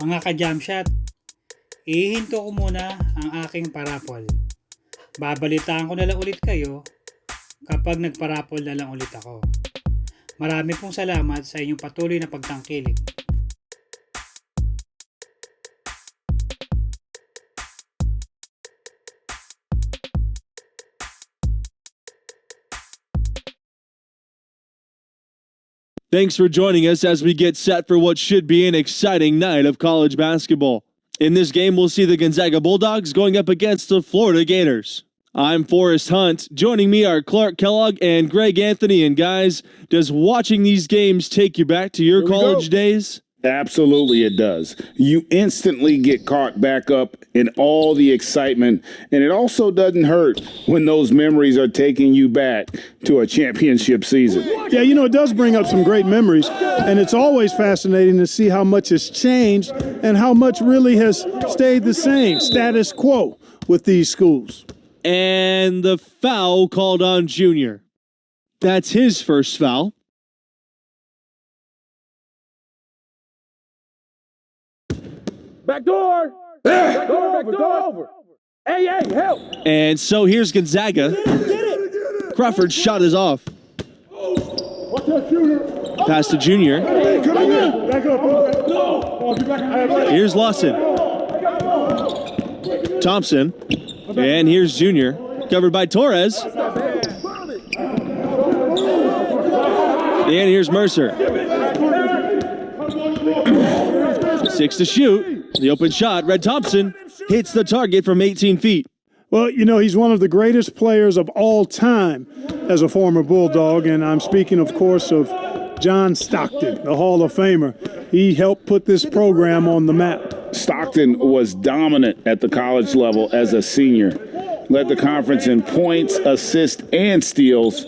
Mga ka-jump shot, ihinto ko muna ang aking parapol. Babalitaan ko na lang ulit kayo kapag nagparapol na lang ulit ako. Marami pong salamat sa inyong patuloy na pagtangkilik. Thanks for joining us as we get set for what should be an exciting night of college basketball. In this game, we'll see the Gonzaga Bulldogs going up against the Florida Gators. I'm Forrest Hunt. Joining me are Clark Kellogg and Greg Anthony. And guys, does watching these games take you back to your college days? Absolutely it does. You instantly get caught back up in all the excitement, and it also doesn't hurt when those memories are taking you back to a championship season. Yeah, you know, it does bring up some great memories, and it's always fascinating to see how much has changed and how much really has stayed the same, status quo with these schools. And the foul called on Junior. That's his first foul. Back door! Back door over! Hey, help! And so here's Gonzaga. Crawford's shot is off. Pass to Junior. Here's Lawson. Thompson. And here's Junior. Covered by Torres. And here's Mercer. 6 to shoot. The open shot, Red Thompson hits the target from 18 feet. Well, you know, he's one of the greatest players of all time as a former Bulldog, and I'm speaking, of course, of John Stockton, the Hall of Famer. He helped put this program on the map. Stockton was dominant at the college level as a senior. Led the conference in points, assists, and steals.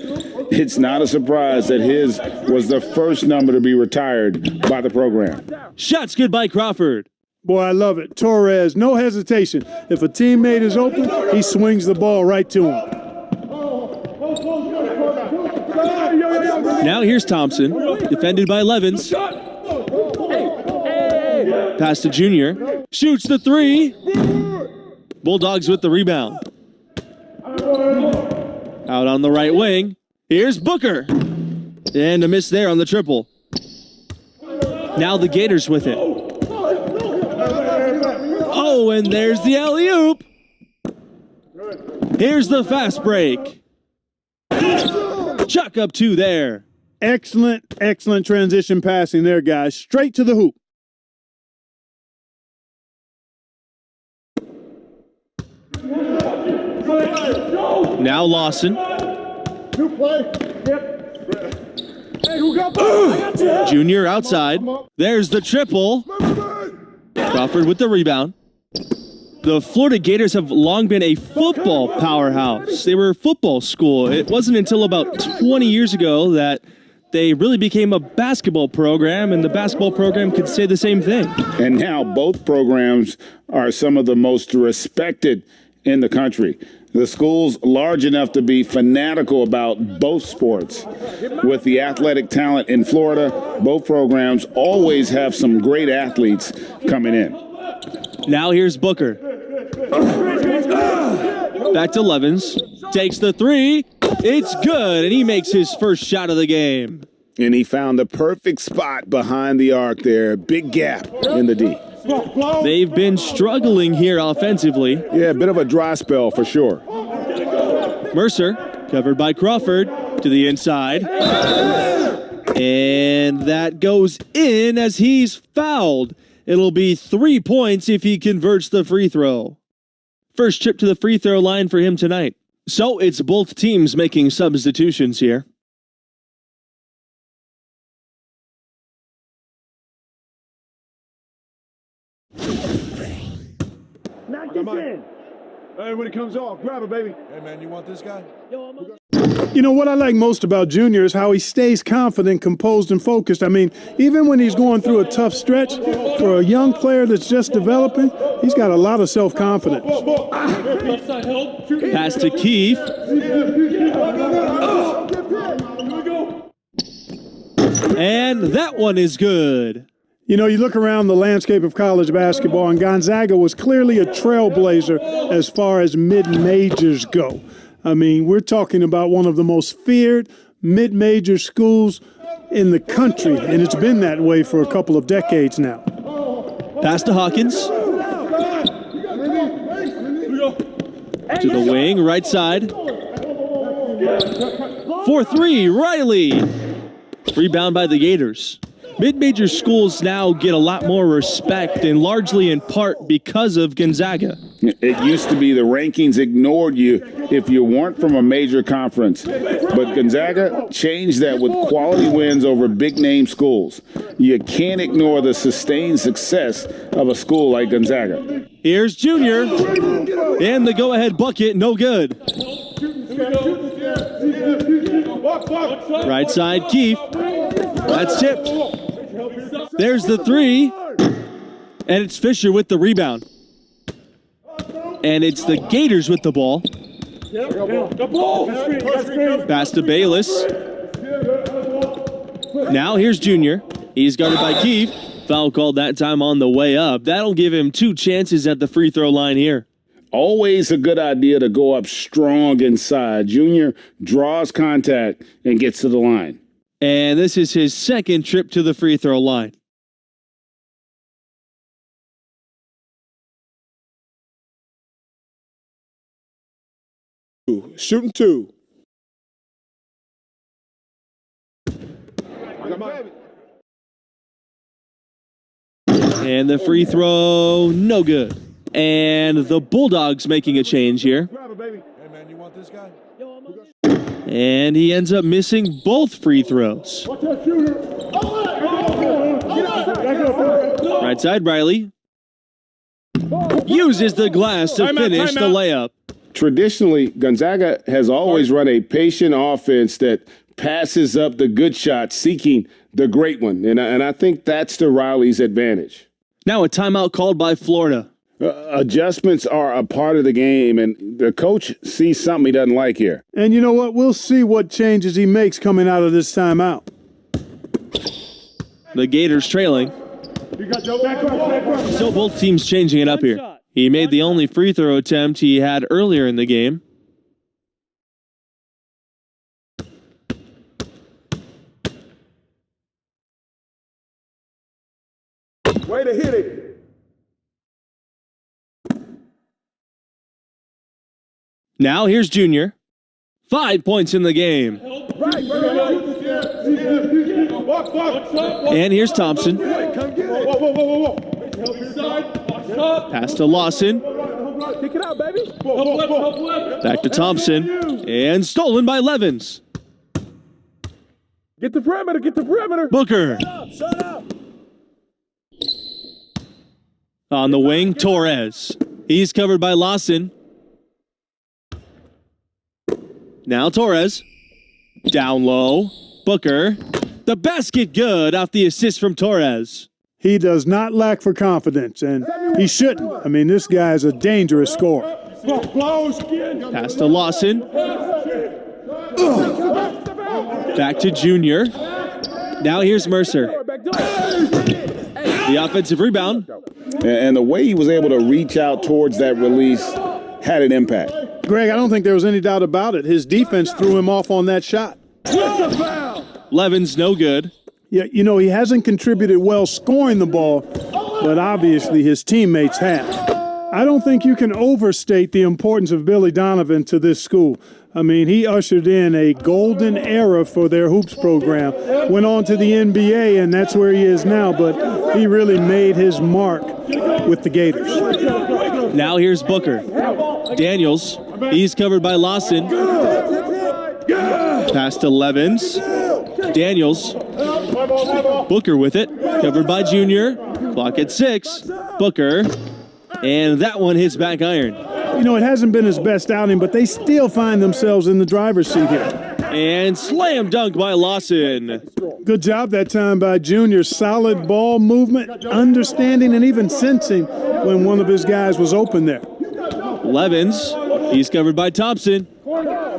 It's not a surprise that his was the first number to be retired by the program. Shots good by Crawford. Boy, I love it. Torres, no hesitation. If a teammate is open, he swings the ball right to him. Now here's Thompson, defended by Levins. Pass to Junior. Shoots the three. Bulldogs with the rebound. Out on the right wing. Here's Booker. And a miss there on the triple. Now the Gators with it. Oh, and there's the alley-oop. Here's the fast break. Chuck up two there. Excellent transition passing there, guys. Straight to the hoop. Now Lawson. Junior outside. There's the triple. Crawford with the rebound. The Florida Gators have long been a football powerhouse. They were a football school. It wasn't until about 20 years ago that they really became a basketball program, and the basketball program could say the same thing. And now both programs are some of the most respected in the country. The school's large enough to be fanatical about both sports. With the athletic talent in Florida, both programs always have some great athletes coming in. Now here's Booker. Back to Levins. Takes the three. It's good, and he makes his first shot of the game. And he found the perfect spot behind the arc there. Big gap in the D. They've been struggling here offensively. Yeah, a bit of a dry spell for sure. Mercer, covered by Crawford, to the inside. And that goes in as he's fouled. It'll be 3 points if he converts the free throw. First trip to the free throw line for him tonight. So it's both teams making substitutions here. Knock this in. Hey, when it comes off, grab it, baby. Hey, man, you want this guy? You know, what I like most about Junior is how he stays confident, composed, and focused. I mean, even when he's going through a tough stretch, for a young player that's just developing, he's got a lot of self-confidence. Pass to Keefe. And that one is good. You know, you look around the landscape of college basketball, and Gonzaga was clearly a trailblazer as far as mid-majors go. I mean, we're talking about one of the most feared mid-major schools in the country, and it's been that way for a couple of decades now. Pass to Hawkins. To the wing, right side. 4-3, Riley. Rebound by the Gators. Mid-major schools now get a lot more respect, and largely in part because of Gonzaga. It used to be the rankings ignored you if you weren't from a major conference. But Gonzaga changed that with quality wins over big-name schools. You can't ignore the sustained success of a school like Gonzaga. Here's Junior. And the go-ahead bucket, no good. Right side, Keith. That's tipped. There's the three. And it's Fisher with the rebound. And it's the Gators with the ball. Pass to Bayless. Now here's Junior. He's guarded by Keith. Foul called that time on the way up. That'll give him 2 chances at the free throw line here. Always a good idea to go up strong inside. Junior draws contact and gets to the line. And this is his second trip to the free throw line. Shooting 2. And the free throw, no good. And the Bulldogs making a change here. Hey, man, you want this guy? And he ends up missing both free throws. Right side, Riley. Uses the glass to finish the layup. Traditionally, Gonzaga has always run a patient offense that passes up the good shot, seeking the great one. And I think that's to Riley's advantage. Now a timeout called by Florida. Adjustments are a part of the game, and the coach sees something he doesn't like here. And you know what? We'll see what changes he makes coming out of this timeout. The Gators trailing. So both teams changing it up here. He made the only free throw attempt he had earlier in the game. Way to hit it. Now here's Junior. 5 points in the game. And here's Thompson. Pass to Lawson. Kick it out, baby. Back to Thompson. And stolen by Levens. Get the perimeter, get the perimeter. Booker. Shut up. On the wing, Torres. He's covered by Lawson. Now Torres. Down low. Booker. The basket good off the assist from Torres. He does not lack for confidence, and he shouldn't. I mean, this guy is a dangerous scorer. Pass to Lawson. Back to Junior. Now here's Mercer. The offensive rebound. And the way he was able to reach out towards that release had an impact. Greg, I don't think there was any doubt about it. His defense threw him off on that shot. Levens no good. Yeah, you know, he hasn't contributed well scoring the ball, but obviously his teammates have. I don't think you can overstate the importance of Billy Donovan to this school. I mean, he ushered in a golden era for their hoops program, went on to the NBA, and that's where he is now, but he really made his mark with the Gators. Now here's Booker. Daniels, he's covered by Lawson. Pass to Levens. Daniels. Booker with it. Covered by Junior. Clock at 6. Booker. And that one hits back iron. You know, it hasn't been his best outing, but they still find themselves in the driver's seat here. And slam dunk by Lawson. Good job that time by Junior. Solid ball movement, understanding, and even sensing when one of his guys was open there. Levens. He's covered by Thompson.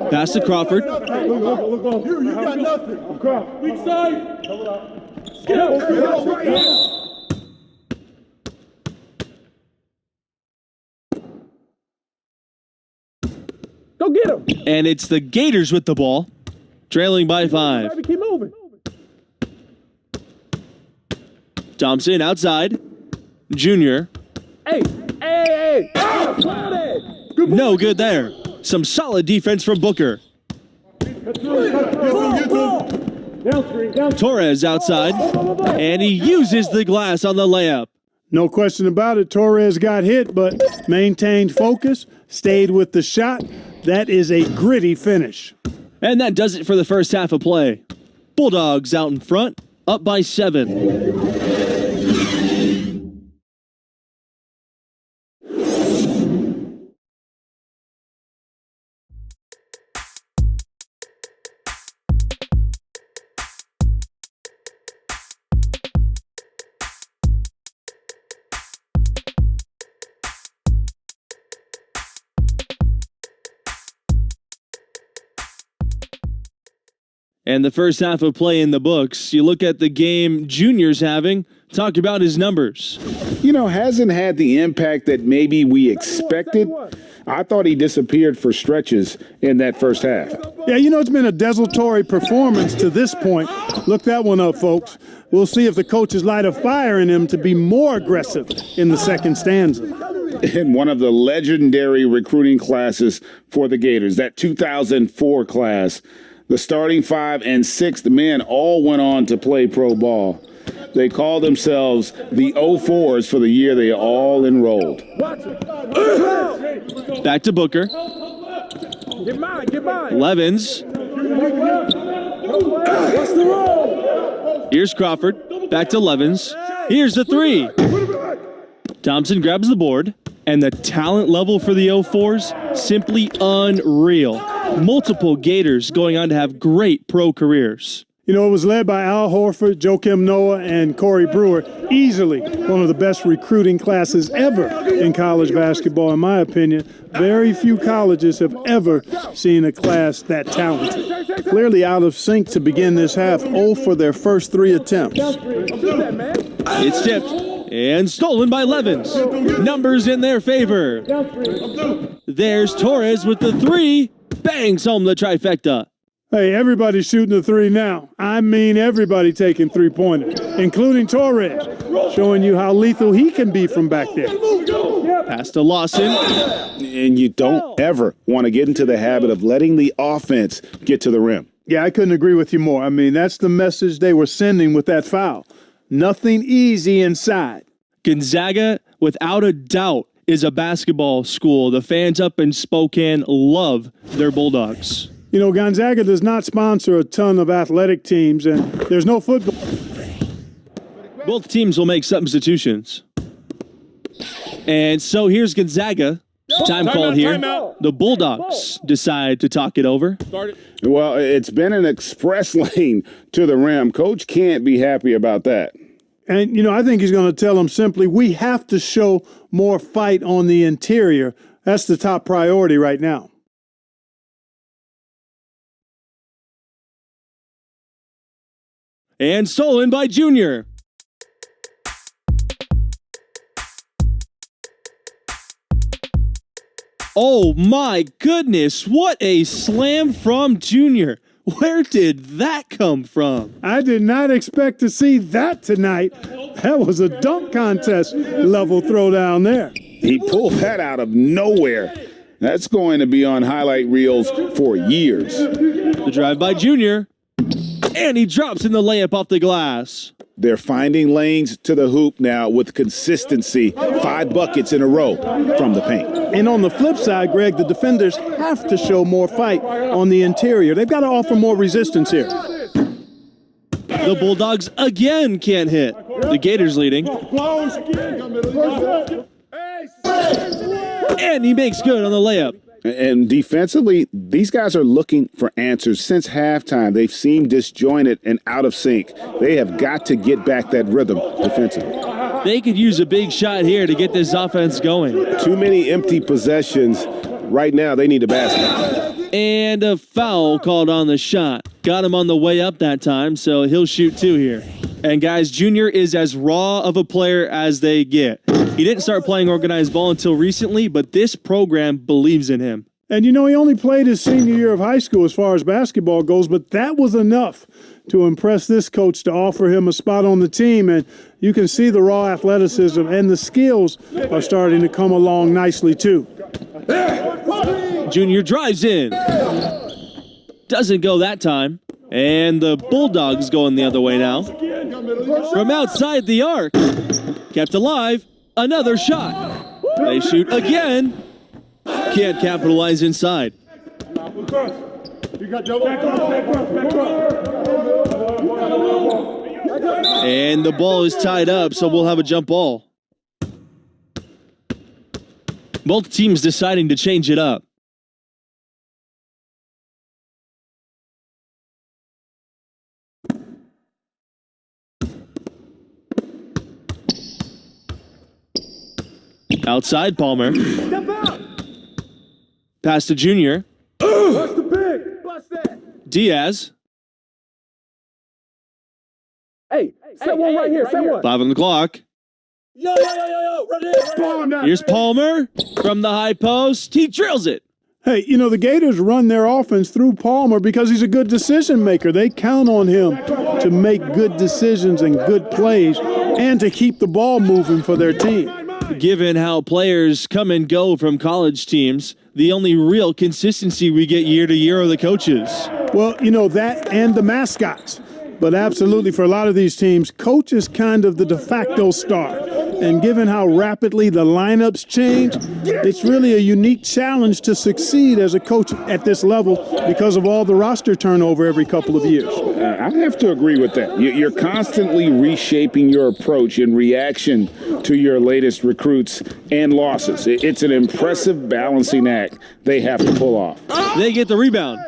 Pass to Crawford. Go get him. And it's the Gators with the ball, trailing by 5. Baby, keep moving. Thompson outside. Junior. Hey. No good there. Some solid defense from Booker. Torres outside, and he uses the glass on the layup. No question about it. Torres got hit, but maintained focus, stayed with the shot. That is a gritty finish. And that does it for the first half of play. Bulldogs out in front, up by 7. And the first half of play in the books. You look at the game Junior's having, talk about his numbers. You know, hasn't had the impact that maybe we expected. I thought he disappeared for stretches in that first half. Yeah, you know, it's been a desultory performance to this point. Look that one up, folks. We'll see if the coaches light a fire in him to be more aggressive in the second stanza. In one of the legendary recruiting classes for the Gators, that 2004 class, the starting 5 and 6th men all went on to play pro ball. They call themselves the 04s for the year they all enrolled. Back to Booker. Get mine. Levens. What's the roll? Here's Crawford. Back to Levens. Here's the 3. Thompson grabs the board. And the talent level for the 04s, simply unreal. Multiple Gators going on to have great pro careers. You know, it was led by Al Horford, 𝐭𝐬 Noah, and Corey Brewer. Easily one of the best recruiting classes ever in college basketball, in my opinion. Very few colleges have ever seen a class that talented. Clearly out of sync to begin this half, 0 for their first 3 attempts. It's tipped and stolen by Levens. Numbers in their favor. There's Torres with the 3. Bangs home the trifecta. Hey, everybody's shooting the 3 now. I mean everybody taking 3-pointers, including Torres, showing you how lethal he can be from back there. Pass to Lawson. And you don't ever want to get into the habit of letting the offense get to the rim. Yeah, I couldn't agree with you more. I mean, that's the message they were sending with that foul. Nothing easy inside. Gonzaga, without a doubt, is a basketball school. The fans up in Spokane love their Bulldogs. You know, Gonzaga does not sponsor a ton of athletic teams, and there's no football. Both teams will make substitutions. And so here's Gonzaga. Time called here. The Bulldogs decide to talk it over. Well, it's been an express lane to the rim. Coach can't be happy about that. And, you know, I think he's going to tell them simply, we have to show more fight on the interior. That's the top priority right now. And stolen by Junior. Oh my goodness, what a slam from Junior. Where did that come from? I did not expect to see that tonight. That was a dunk contest level throwdown there. He pulled that out of nowhere. That's going to be on highlight reels for years. The drive by Junior. And he drops in the layup off the glass. They're finding lanes to the hoop now with consistency. 5 buckets in a row from the paint. And on the flip side, Greg, the defenders have to show more fight on the interior. They've got to offer more resistance here. The Bulldogs again can't hit. The Gators leading. And he makes good on the layup. And defensively, these guys are looking for answers. Since halftime, they've seemed disjointed and out of sync. They have got to get back that rhythm defensively. They could use a big shot here to get this offense going. Too many empty possessions. Right now, they need a basket. And a foul called on the shot. Got him on the way up that time, so he'll shoot 2 here. And guys, Junior is as raw of a player as they get. He didn't start playing organized ball until recently, but this program believes in him. And he only played his senior year of high school as far as basketball goes, but that was enough to impress this coach to offer him a spot on the team. And you can see the raw athleticism and the skills are starting to come along nicely too. Junior drives in. Doesn't go that time. And the Bulldogs going the other way now. From outside the arc. Kept alive. Another shot. They shoot again. Can't capitalize inside. And the ball is tied up, so we'll have a jump ball. Both teams deciding to change it up. Outside Palmer. Pass to Junior. Bust the big. Bust that. Diaz. Hey, set one right here. Set one. 5 on the clock. Yo. Right here. Here's Palmer from the high post. He drills it. Hey, the Gators run their offense through Palmer because he's a good decision maker. They count on him to make good decisions and good plays and to keep the ball moving for their team. Given how players come and go from college teams, the only real consistency we get year to year are the coaches. Well, that and the mascots. But absolutely, for a lot of these teams, coach is kind of the de facto star. And given how rapidly the lineups change, it's really a unique challenge to succeed as a coach at this level because of all the roster turnover every couple of years. I have to agree with that. You're constantly reshaping your approach in reaction to your latest recruits and losses. It's an impressive balancing act they have to pull off. They get the rebound.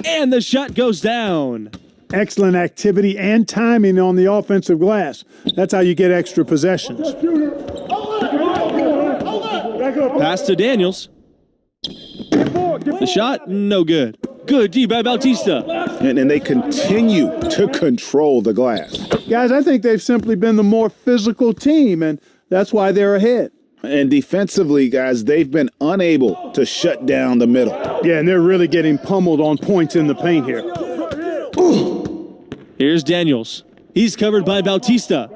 And the shot goes down. Excellent activity and timing on the offensive glass. That's how you get extra possessions. Pass to Daniels. The shot, no good. Good D by Bautista. And they continue to control the glass. Guys, I think they've simply been the more physical team, and that's why they're ahead. And defensively, guys, they've been unable to shut down the middle. Yeah, and they're really getting pummeled on points in the paint here. Here's Daniels. He's covered by Bautista.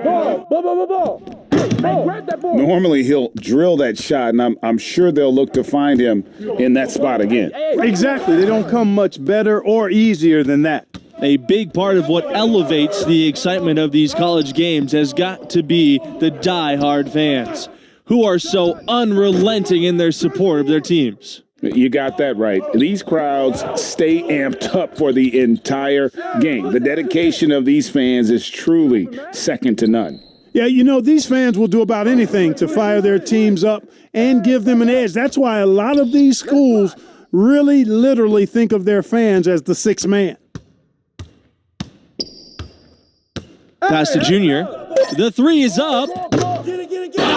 Ball. Hey, grab that ball. Normally, he'll drill that shot, and I'm sure they'll look to find him in that spot again. Exactly. They don't come much better or easier than that. A big part of what elevates the excitement of these college games has got to be the die-hard fans, who are so unrelenting in their support of their teams. You got that right. These crowds stay amped up for the entire game. The dedication of these fans is truly second to none. Yeah, these fans will do about anything to fire their teams up and give them an edge. That's why a lot of these schools really literally think of their fans as the sixth man. Pass to Junior. The three is up.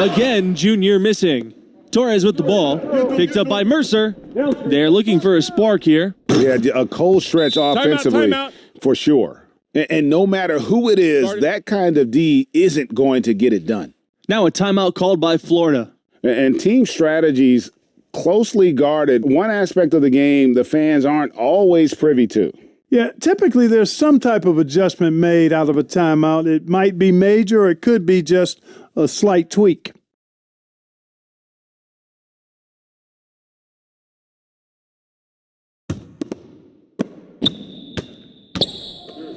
Again, Junior missing. Torres with the ball. Picked up by Mercer. They're looking for a spark here. Yeah, a cold stretch offensively, Timeout. for sure. And no matter who it is, that kind of D isn't going to get it done. Now a timeout called by Florida. And team strategies closely guarded. One aspect of the game the fans aren't always privy to. Yeah, typically there's some type of adjustment made out of a timeout. It might be major or it could be just a slight tweak.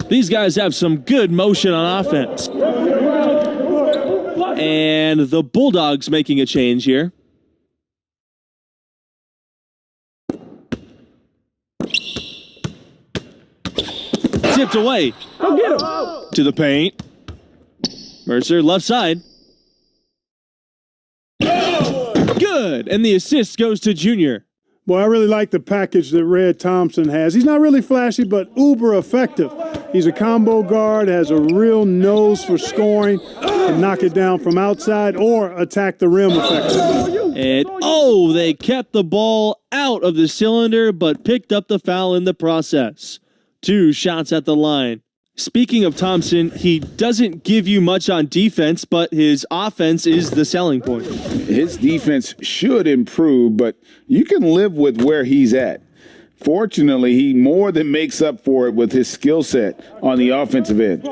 These guys have some good motion on offense. And the Bulldogs making a change here. Tipped away. Go get him. To the paint. Mercer left side. Good. And the assist goes to Junior. Boy, I really like the package that Red Thompson has. He's not really flashy, but uber effective. He's a combo guard, has a real nose for scoring, can knock it down from outside or attack the rim effectively. And, they kept the ball out of the cylinder, but picked up the foul in the process. 2 shots at the line. Speaking of Thompson, he doesn't give you much on defense, but his offense is the selling point. His defense should improve, but you can live with where he's at. Fortunately, he more than makes up for it with his skill set on the offensive end.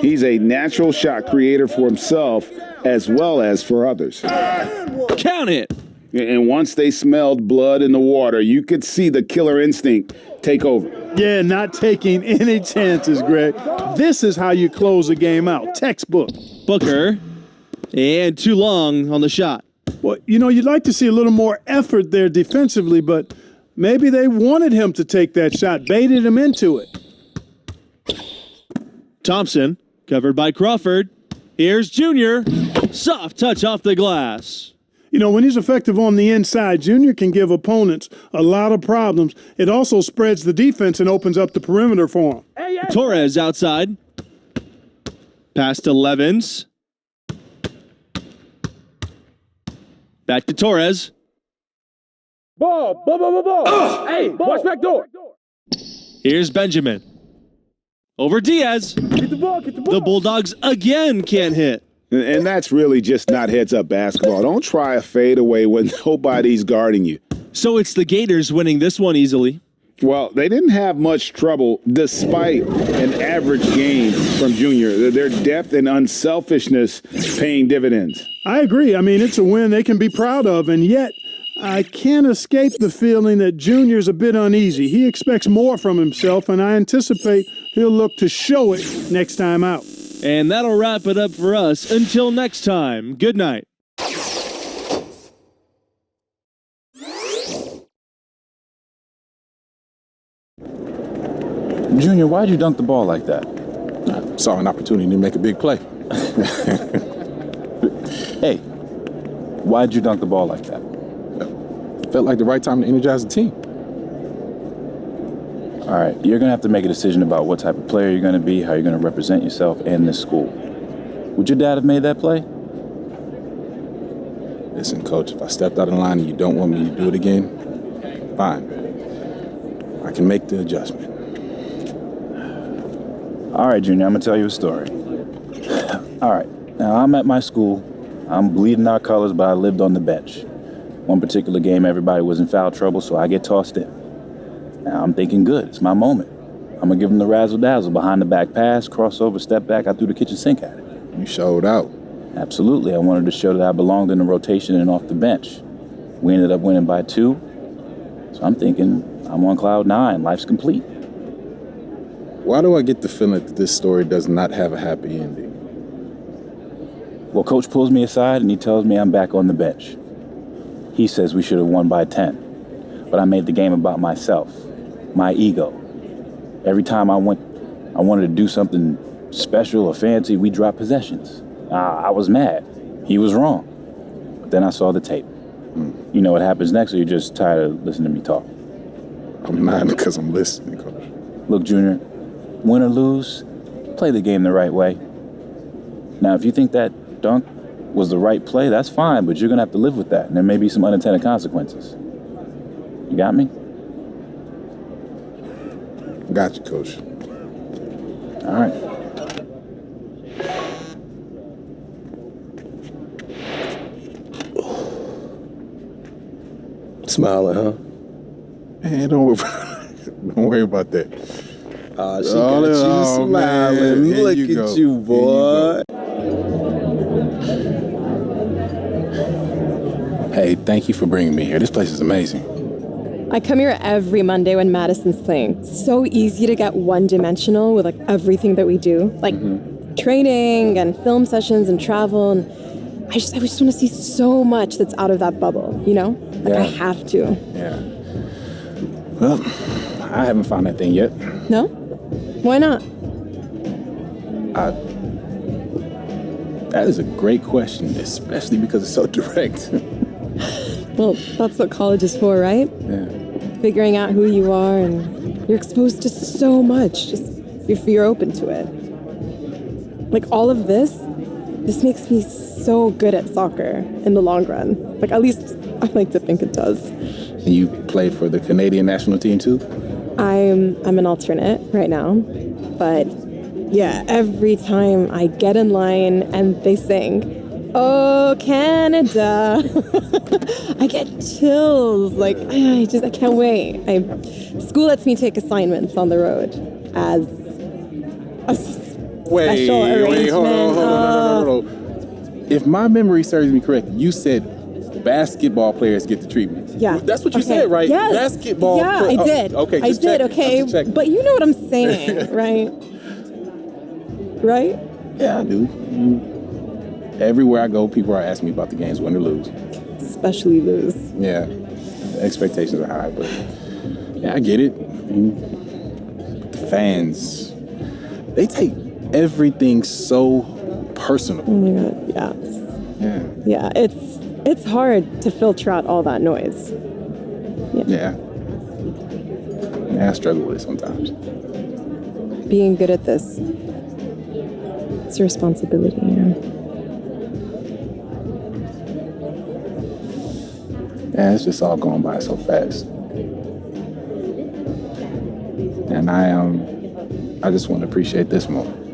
He's a natural shot creator for himself as well as for others. Count it! And once they smelled blood in the water, you could see the killer instinct take over. Yeah, not taking any chances, Greg. This is how you close a game out. Textbook. Booker. And too long on the shot. Well, you know, you'd like to see a little more effort there defensively, but maybe they wanted him to take that shot, baited him into it. Thompson, covered by Crawford. Here's Junior. Soft touch off the glass. You know, when he's effective on the inside, Junior can give opponents a lot of problems. It also spreads the defense and opens up the perimeter for him. Torres outside. Pass to Levins. Back to Torres. Ball. Hey, watch back door. Here's Benjamin. Over Diaz. Get the ball. The Bulldogs again can't hit. And that's really just not heads-up basketball. Don't try a fadeaway when nobody's guarding you. So it's the Gators winning this one easily. Well, they didn't have much trouble despite an average game from Junior. Their depth and unselfishness paying dividends. I agree. I mean, it's a win they can be proud of, and yet I can't escape the feeling that Junior's a bit uneasy. He expects more from himself, and I anticipate he'll look to show it next time out. And that'll wrap it up for us. Until next time, good night. Junior, why'd you dunk the ball like that? Saw an opportunity to make a big play. Hey, why'd you dunk the ball like that? Felt like the right time to energize the team. All right, you're going to have to make a decision about what type of player you're going to be, how you're going to represent yourself and this school. Would your dad have made that play? Listen, Coach, if I stepped out of line and you don't want me to do it again, fine. I can make the adjustment. All right, Junior, I'm going to tell you a story. All right, now I'm at my school. I'm bleeding our colors, but I lived on the bench. One particular game, everybody was in foul trouble, so I get tossed in. Now I'm thinking, good, it's my moment. I'm going to give him the razzle-dazzle, behind the back pass, crossover, step back, I threw the kitchen sink at it. You showed out. Absolutely, I wanted to show that I belonged in the rotation and off the bench. We ended up winning by 2, so I'm thinking, I'm on cloud 9, life's complete. Why do I get the feeling that this story does not have a happy ending? Well, Coach pulls me aside and he tells me I'm back on the bench. He says we should have won by 10, but I made the game about myself, my ego. Every time I wanted to do something special or fancy, we dropped possessions. I was mad. He was wrong. But then I saw the tape. You know what happens next, or you're just tired of listening to me talk? I'm not, because I'm listening, Coach. Look, Junior, win or lose, play the game the right way. Now, if you think that dunk was the right play, that's fine, but you're going to have to live with that, and there may be some unintended consequences. You got me? Got you, Coach. All right. Smiling, huh? Man, don't worry about that. She got you smiling. Look at you, boy. Hey, thank you for bringing me here. This place is amazing. I come here every Monday when Madison's playing. It's so easy to get one-dimensional with like everything that we do, like training and film sessions and travel. And I just want to see so much that's out of that bubble, you know? Like I have to. Yeah. Well, I haven't found that thing yet. No? Why not? That is a great question, especially because it's so direct. Well, that's what college is for, right? Yeah. Figuring out who you are, and you're exposed to so much, just if you're open to it. Like all of this makes me so good at soccer in the long run. Like at least I like to think it does. And you play for the Canadian national team too? I'm an alternate right now, but Yeah, every time I get in line and they sing, "Oh, Canada," I get chills. Like, I can't wait. School lets me take assignments on the road as a special arrangement. Hold on. If my memory serves me correct, you said basketball players get the treatment. Yeah. That's what you said, right? Yes. Basketball. Yeah, I did. Okay, I did, okay? But you know what I'm saying, right? Right? Yeah, I do. Everywhere I go, people are asking me about the games, win or lose. Especially lose. Yeah. The expectations are high, but yeah, I get it. The fans, they take everything so personal. Oh my God, yes. Yeah, it's hard to filter out all that noise. Yeah, I struggle with it sometimes. Being good at this, it's a responsibility. Yeah, it's just all going by so fast. And I just want to appreciate this moment.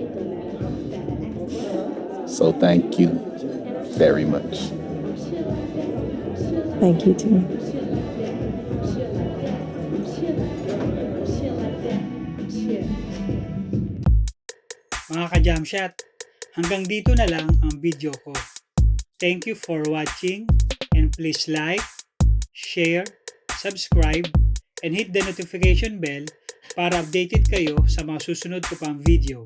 So thank you very much. Thank you too. Mga ka-Jamshot, hanggang dito na lang ang video ko. Thank you for watching and please like, share, subscribe, and hit the notification bell para updated kayo sa mga susunod ko pang video.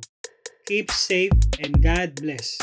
Keep safe and God bless.